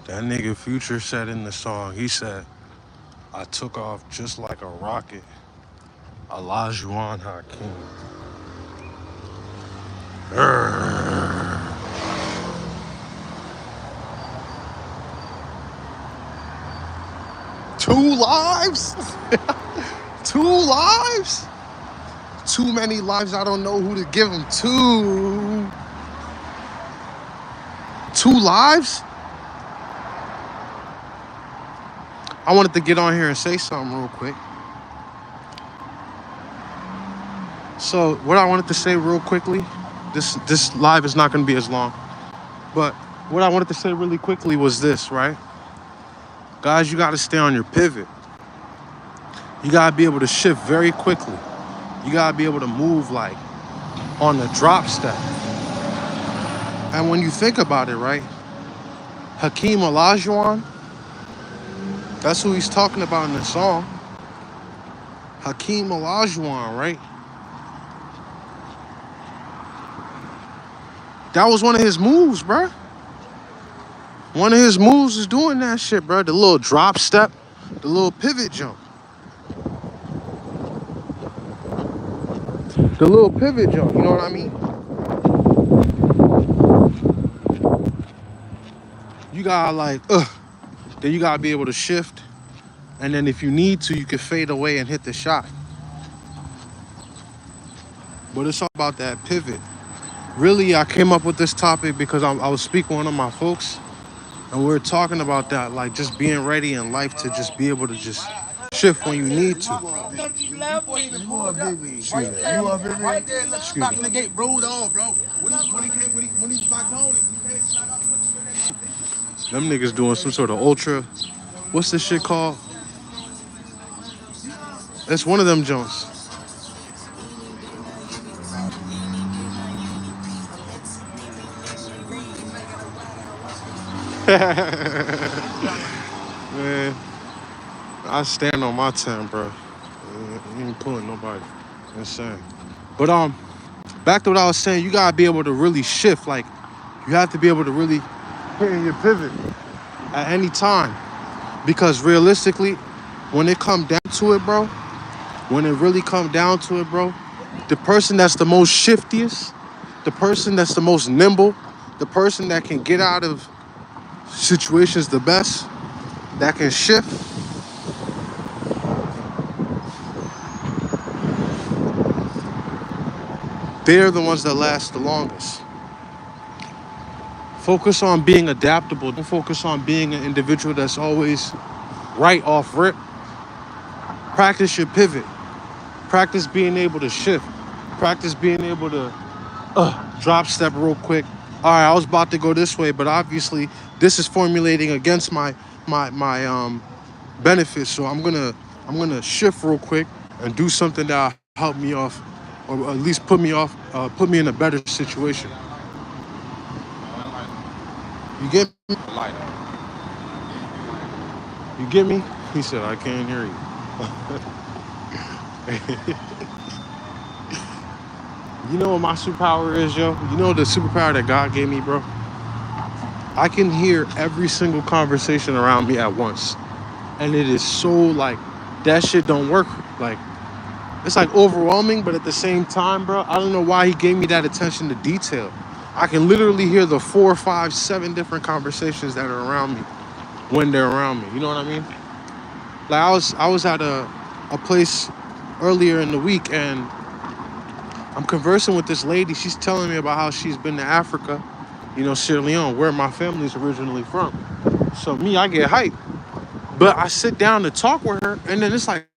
That nigga Future said in the song, he said, I took off just like a rocket. Olajuwon Hakeem. Urgh. Two lives? Two lives? Too many lives. I don't know who to give them to. Two lives? I wanted to get on here and say something real quick. So what I wanted to say real quickly, this live is not going to be as long, but what I wanted to say really quickly was this, right? Guys, you got to stay on your pivot. You got to be able to shift very quickly. You got to be able to move like on the drop step. And when you think about it, right? Hakeem Olajuwon, that's who he's talking about in the song. Hakeem Olajuwon, right? That was one of his moves, bro. One of his moves is doing that shit, bro. The little drop step, the little pivot jump. The little pivot jump, you know what I mean? You gotta like, then you gotta be able to shift. And then if you need to, you can fade away and hit the shot. But it's all about that pivot. Really, I came up with this topic because I was speaking with one of my folks, and we were talking about that, like just being ready in life to just be able to just shift when you need to. You are Bibby. Excuse me. You are Bibby. Excuse me. Knocking the gate, rolled on, bro. When he blocked on it, he came shot out. Them niggas doing some sort of ultra. What's this shit called? It's one of them Jones. Man, I stand on my 10, bro. You ain't pulling nobody. Insane. But back to what I was saying, you gotta be able to really shift. Like, you have to be able to really hit in your pivot at any time. Because realistically, when it come down to it, bro, when it really come down to it, bro, the person that's the most shiftiest, the person that's the most nimble, the person that can get out of situations the best, that can shift, they're the ones that last the longest. Focus on being adaptable. Don't focus on being an individual that's always right off rip. Practice your pivot. Practice being able to shift. Practice being able to drop step real quick. All right, I was about to go this way, but obviously this is formulating against my benefits. So I'm gonna shift real quick and do something that help me off, or at least put me in a better situation. You get me? You get me? He said, I can't hear you. You know what my superpower is, yo? You know the superpower that God gave me, bro? I can hear every single conversation around me at once. And it is so like, that shit don't work. Like, it's like overwhelming, but at the same time, bro, I don't know why he gave me that attention to detail. I can literally hear the 4, 5, 7 different conversations that are around me when they're around me. You know what I mean? Like I was at a place earlier in the week, and I'm conversing with this lady. She's telling me about how she's been to Africa, you know, Sierra Leone, where my family's originally from. So me, I get hyped. But I sit down to talk with her, and then it's like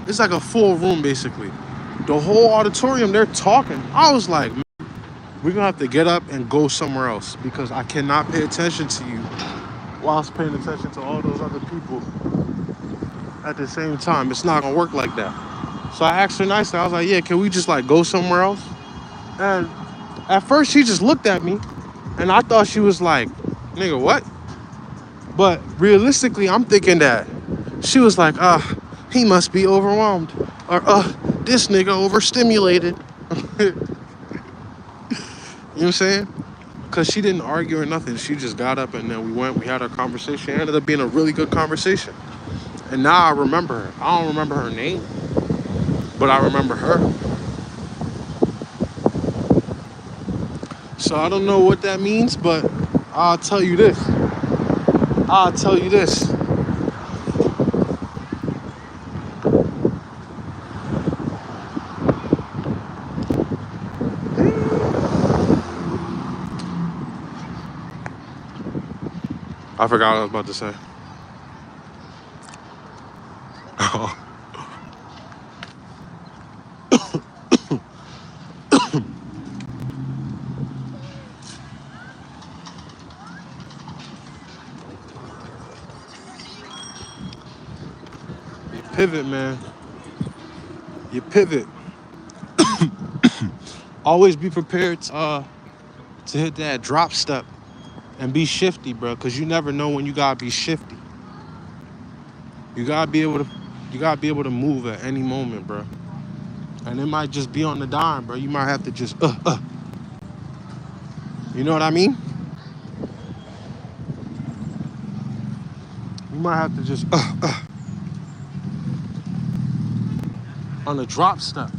a full room basically. The whole auditorium, they're talking. I was like, "Man, we're gonna have to get up and go somewhere else because I cannot pay attention to you whilst paying attention to all those other people at the same time. It's not gonna work like that." So I asked her nicely. I was like, "Yeah, can we just like go somewhere else?" And at first, she just looked at me, and I thought she was like, "Nigga, what?" But realistically, I'm thinking that she was like, he must be overwhelmed. Or, this nigga overstimulated." You know what I'm saying? Because she didn't argue or nothing. She just got up and then we had our conversation. It ended up being a really good conversation. And now I remember her. I don't remember her name, but I remember her. So I don't know what that means, but I'll tell you this. I'll tell you this. I forgot what I was about to say. You pivot, man. You pivot. Always be prepared to hit that drop step and be shifty, bro. Cause you never know when you gotta be shifty. You gotta be able to move at any moment, bro. And it might just be on the dime, bro. You might have to just You know what I mean? You might have to just on a drop step.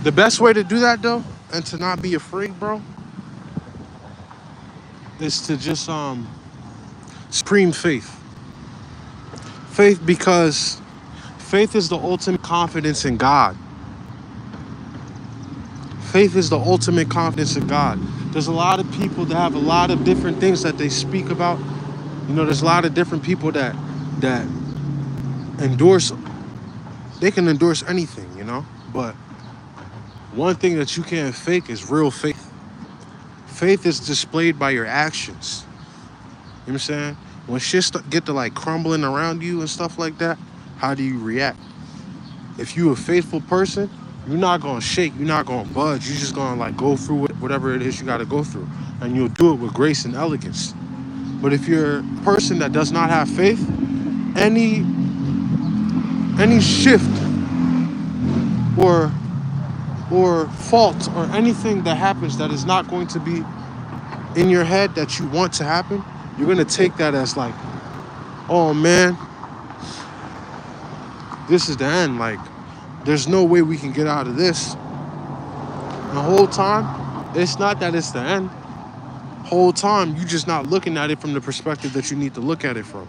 The best way to do that though, and to not be afraid, bro, is to just supreme faith. Faith, because faith is the ultimate confidence in God. Faith is the ultimate confidence in God. There's a lot of people that have a lot of different things that they speak about. You know, there's a lot of different people that endorse. They can endorse anything, you know. But one thing that you can't fake is real faith. Faith is displayed by your actions. You know what I'm saying? When shit get to like crumbling around you and stuff like that, how do you react? If you a faithful person, you're not gonna shake, you're not gonna budge, you're just gonna like go through whatever it is you gotta go through. And you'll do it with grace and elegance. But if you're a person that does not have faith, any shift or fault or anything that happens that is not going to be in your head that you want to happen, you're gonna take that as like, oh man, this is the end. Like, there's no way we can get out of this. The whole time, it's not that it's the end. Whole time, you just not looking at it from the perspective that you need to look at it from.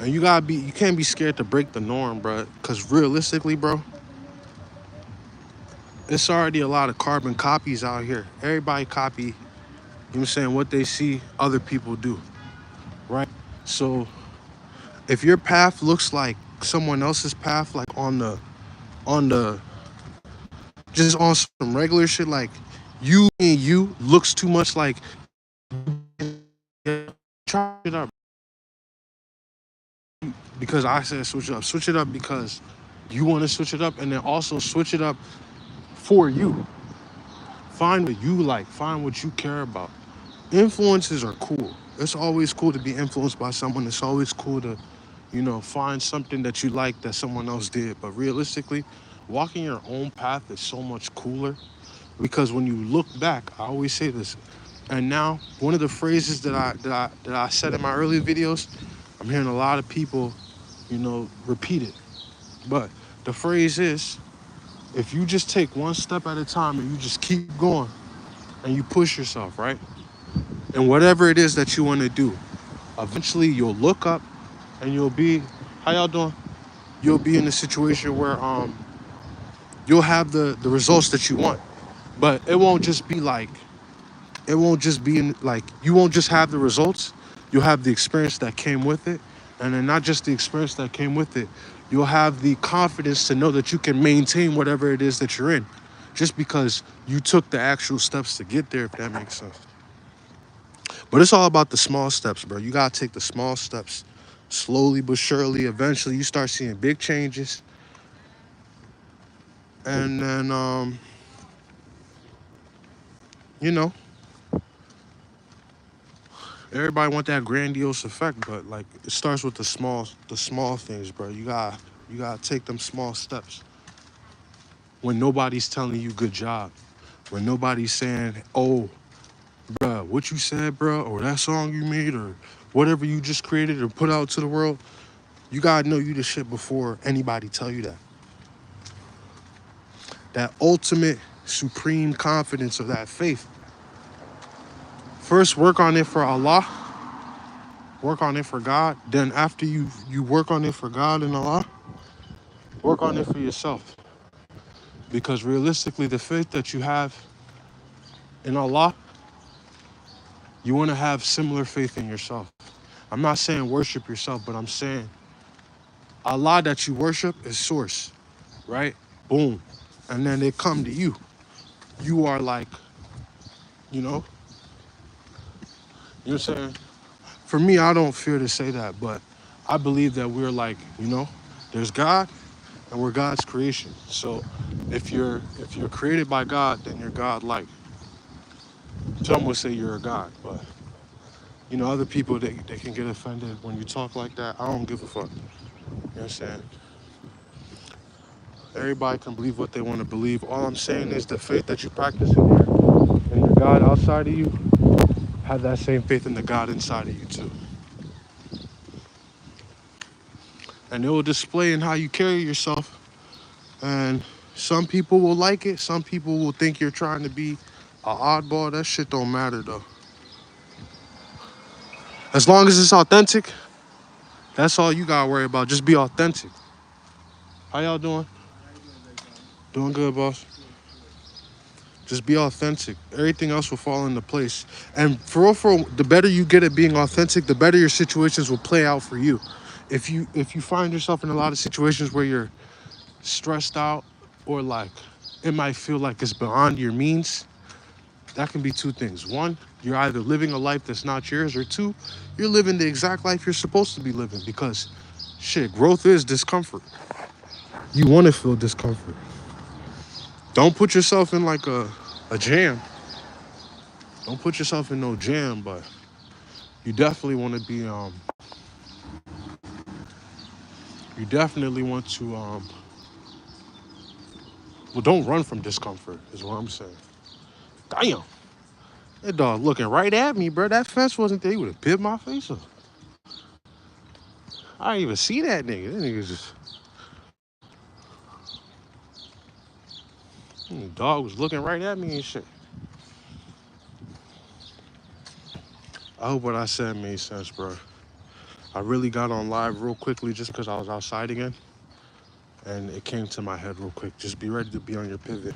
And you can't be scared to break the norm, bro. Cause realistically, bro, it's already a lot of carbon copies out here. Everybody copy, you know what I'm saying, what they see other people do, right? So if your path looks like someone else's path, like on the just on some regular shit, like you looks too much like, try it up. Because I said switch it up. Switch it up because you want to switch it up, and then also switch it up for you. Find what you like. Find what you care about. Influences are cool. It's always cool to be influenced by someone. It's always cool to, you know, find something that you like that someone else did. But realistically, walking your own path is so much cooler because when you look back, I always say this. And now, one of the phrases that I said in my earlier videos, I'm hearing a lot of people, you know, repeat it. But the phrase is, if you just take one step at a time and you just keep going and you push yourself, right? And whatever it is that you want to do, eventually you'll look up and you'll be, how y'all doing? You'll be in a situation where you'll have the results that you want. But it won't just be like, it won't just be in like, you won't just have the results, you'll have the experience that came with it. And then not just the experience that came with it, you'll have the confidence to know that you can maintain whatever it is that you're in, just because you took the actual steps to get there, if that makes sense. But it's all about the small steps, bro. You gotta take the small steps slowly but surely. Eventually you start seeing big changes. And then you know, everybody want that grandiose effect, but like it starts with the small things, bro. You gotta take them small steps when nobody's telling you good job, when nobody's saying, oh, bruh, what you said, bro, or that song you made, or whatever you just created or put out to the world. You gotta know you the shit before anybody tell you that. That ultimate supreme confidence of that faith. First work on it for Allah, work on it for God. Then after you work on it for God and Allah, work on it for yourself. Because realistically, the faith that you have in Allah, you want to have similar faith in yourself. I'm not saying worship yourself, but I'm saying Allah that you worship is source, right? Boom. And then they come to you. You are like, you know, you know what I'm saying? For me, I don't fear to say that, but I believe that we're like, there's God and we're God's creation. So if you're created by God, then you're God like. Some would say you're a God, but other people they can get offended when you talk like that. I don't give a fuck. You know what I'm saying? Everybody can believe what they want to believe. All I'm saying is the faith that you practice in your God outside of you, have that same faith in the God inside of you too. And it will display in how you carry yourself. And some people will like it. Some people will think you're trying to be an oddball. That shit don't matter though. As long as it's authentic, that's all you gotta worry about. Just be authentic. How y'all doing? Doing good, boss. Just be authentic. Everything else will fall into place. And for real, the better you get at being authentic, the better your situations will play out for you. If you find yourself in a lot of situations where you're stressed out or like it might feel like it's beyond your means, that can be two things. One, you're either living a life that's not yours, or two, you're living the exact life you're supposed to be living because shit, growth is discomfort. You want to feel discomfort. Don't put yourself in like a jam. Don't put yourself in no jam, but you definitely want to be you definitely want to well, don't run from discomfort is what I'm saying. Damn. That dog looking right at me, bro. That fence wasn't there. He would have bit my face up. I didn't even see that nigga. That nigga just the dog was looking right at me and shit. I hope what I said made sense, bro. I really got on live real quickly just because I was outside again. And it came to my head real quick. Just be ready to be on your pivot.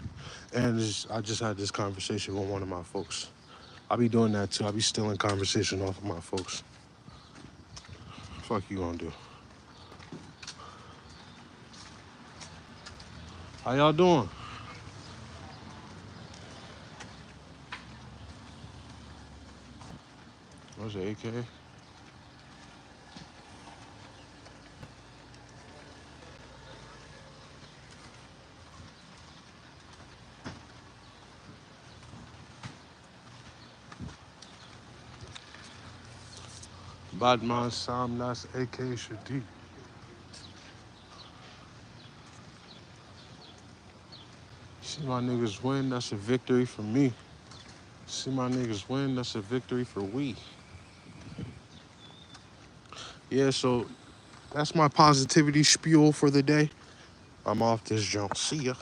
And I just had this conversation with one of my folks. I be doing that too. I be stealing conversation off of my folks. Fuck you gonna do? How y'all doing? What's it, AK? Badman Sam, that's AK Shadi. See my niggas win, that's a victory for me. See my niggas win, that's a victory for we. Yeah, so that's my positivity spiel for the day. I'm off this jump. See ya.